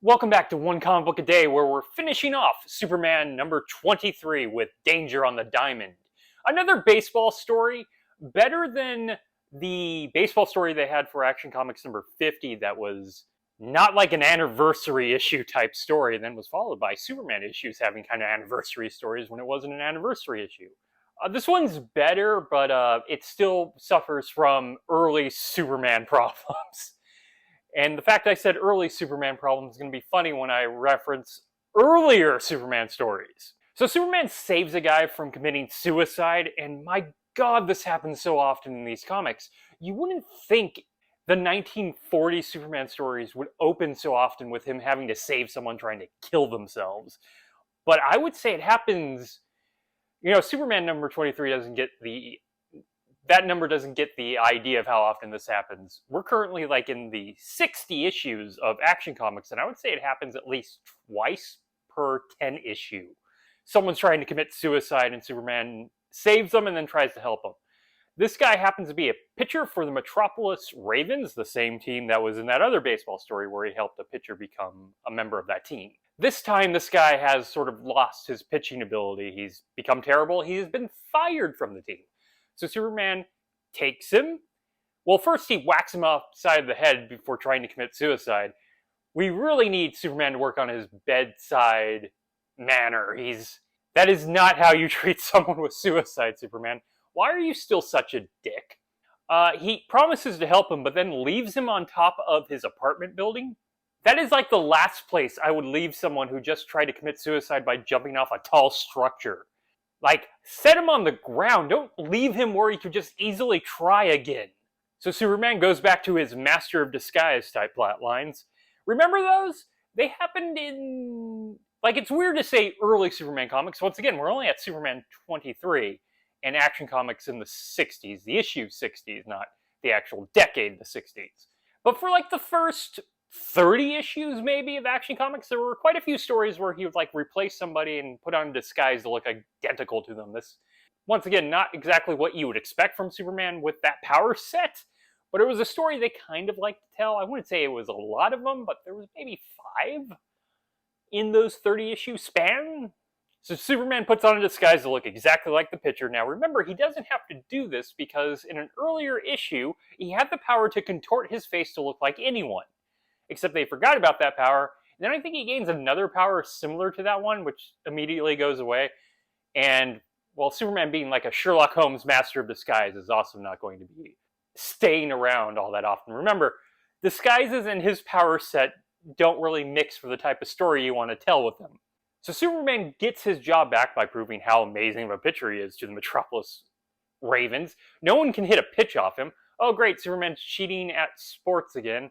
Welcome back to One Comic Book a Day, where we're finishing off Superman number 23 with Danger on the Diamond. Another baseball story, better than the baseball story they had for Action Comics number 50 that was not like an anniversary issue type story, and then was followed by Superman issues having kind of anniversary stories when it wasn't an anniversary issue. This one's better, but it still suffers from early Superman problems. And the fact I said early Superman problems is going to be funny when I reference earlier Superman stories. So Superman saves a guy from committing suicide, and my god, this happens so often in these comics. You wouldn't think the 1940 Superman stories would open so often with him having to save someone trying to kill themselves. But I would say it happens, Superman number 23 doesn't get that number doesn't get the idea of how often this happens. We're currently like in the 60 issues of Action Comics, and I would say it happens at least twice per 10 issue. Someone's trying to commit suicide and Superman saves them and then tries to help them. This guy happens to be a pitcher for the Metropolis Ravens, the same team that was in that other baseball story where he helped a pitcher become a member of that team. This time, this guy has sort of lost his pitching ability. He's become terrible. He's been fired from the team. So Superman takes him. Well, first he whacks him upside the head before trying to commit suicide. We really need Superman to work on his bedside manner. That is not how you treat someone with suicide, Superman. Why are you still such a dick? He promises to help him, but then leaves him on top of his apartment building. That is like the last place I would leave someone who just tried to commit suicide by jumping off a tall structure. Like, set him on the ground. Don't leave him where he could just easily try again. So Superman goes back to his Master of Disguise type plot lines. Remember those? They happened in... Like, it's weird to say early Superman comics. Once again, we're only at Superman 23 and Action Comics in the 60s. The issue 60s, not the actual decade, the 60s. But for like the first 30 issues maybe of Action Comics, there were quite a few stories where he would like replace somebody and put on a disguise to look identical to them. This, once again, not exactly what you would expect from Superman with that power set, but it was a story they kind of liked to tell. I wouldn't say it was a lot of them, but there was maybe 5 in those 30 issue span. So Superman puts on a disguise to look exactly like the pitcher. Now remember, he doesn't have to do this because in an earlier issue, he had the power to contort his face to look like anyone. Except they forgot about that power. And then I think he gains another power similar to that one, which immediately goes away. And, well, Superman being like a Sherlock Holmes Master of Disguise is also not going to be staying around all that often. Remember, disguises and his power set don't really mix for the type of story you want to tell with them. So Superman gets his job back by proving how amazing of a pitcher he is to the Metropolis Ravens. No one can hit a pitch off him. Oh, great, Superman's cheating at sports again.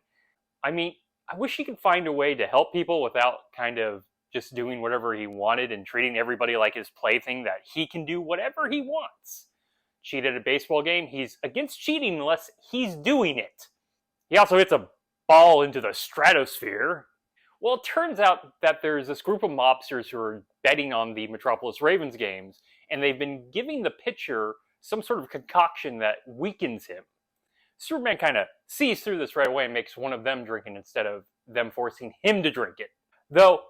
I mean, I wish he could find a way to help people without kind of just doing whatever he wanted and treating everybody like his plaything, that he can do whatever he wants. Cheat at a baseball game, he's against cheating unless he's doing it. He also hits a ball into the stratosphere. Well, it turns out that there's this group of mobsters who are betting on the Metropolis Ravens games, and they've been giving the pitcher some sort of concoction that weakens him. Superman kind of sees through this right away and makes one of them drinking instead of them forcing him to drink it. Though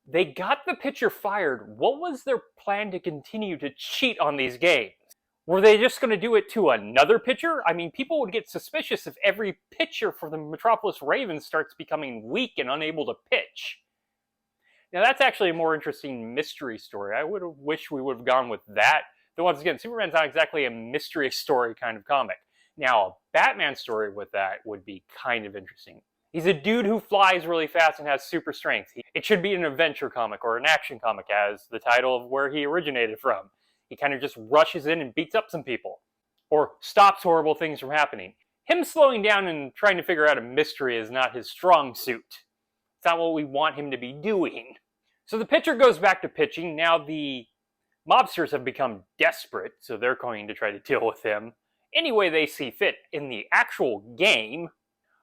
they got the pitcher fired, what was their plan to continue to cheat on these games? Were they just going to do it to another pitcher? I mean, people would get suspicious if every pitcher for the Metropolis Ravens starts becoming weak and unable to pitch. Now, that's actually a more interesting mystery story. I would have wished we would have gone with that. Though, once again, Superman's not exactly a mystery story kind of comic. Now, a Batman story with that would be kind of interesting. He's a dude who flies really fast and has super strength. It should be an adventure comic or an action comic, as the title of where he originated from. He kind of just rushes in and beats up some people. Or stops horrible things from happening. Him slowing down and trying to figure out a mystery is not his strong suit. It's not what we want him to be doing. So the pitcher goes back to pitching. Now the mobsters have become desperate, so they're going to try to deal with him any way they see fit. In the actual game,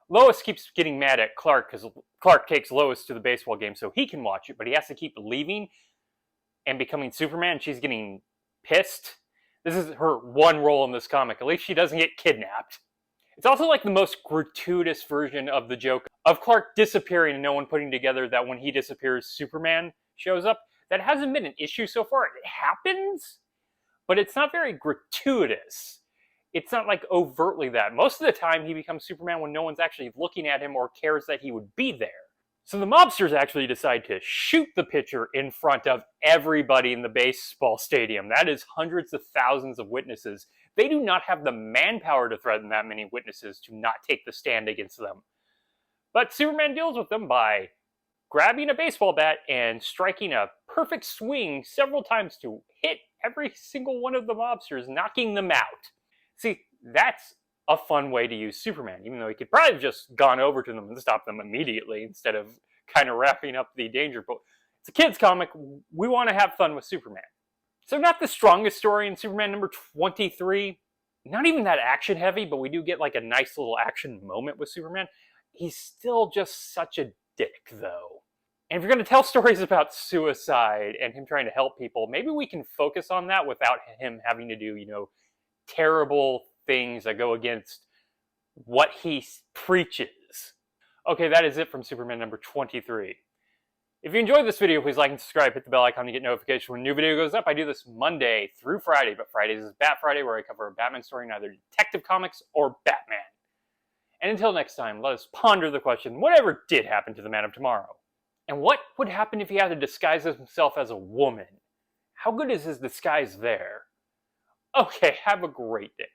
Lois keeps getting mad at Clark because Clark takes Lois to the baseball game so he can watch it, but he has to keep leaving and becoming Superman. She's getting pissed. This is her one role in this comic. At least she doesn't get kidnapped. It's also like the most gratuitous version of the joke, of Clark disappearing and no one putting together that when he disappears, Superman shows up. That hasn't been an issue so far. It happens, but it's not very gratuitous. It's not like overtly that. Most of the time, he becomes Superman when no one's actually looking at him or cares that he would be there. So the mobsters actually decide to shoot the pitcher in front of everybody in the baseball stadium. That is hundreds of thousands of witnesses. They do not have the manpower to threaten that many witnesses to not take the stand against them. But Superman deals with them by grabbing a baseball bat and striking a perfect swing several times to hit every single one of the mobsters, knocking them out. See, that's a fun way to use Superman, even though he could probably have just gone over to them and stopped them immediately instead of kind of wrapping up the danger. But it's a kid's comic. We want to have fun with Superman. So not the strongest story in Superman number 23. Not even that action heavy, but we do get like a nice little action moment with Superman. He's still just such a dick, though. And if you're going to tell stories about suicide and him trying to help people, maybe we can focus on that without him having to do, terrible things that go against what he preaches. Okay, that is it from Superman number 23. If you enjoyed this video, please like and subscribe, hit the bell icon to get notification when a new video goes up. I do this Monday through Friday, but Fridays is Bat Friday, where I cover a Batman story in either Detective Comics or Batman. And until next time, let us ponder the question, whatever did happen to the Man of Tomorrow? And what would happen if he had to disguise himself as a woman? How good is his disguise there? Okay, have a great day.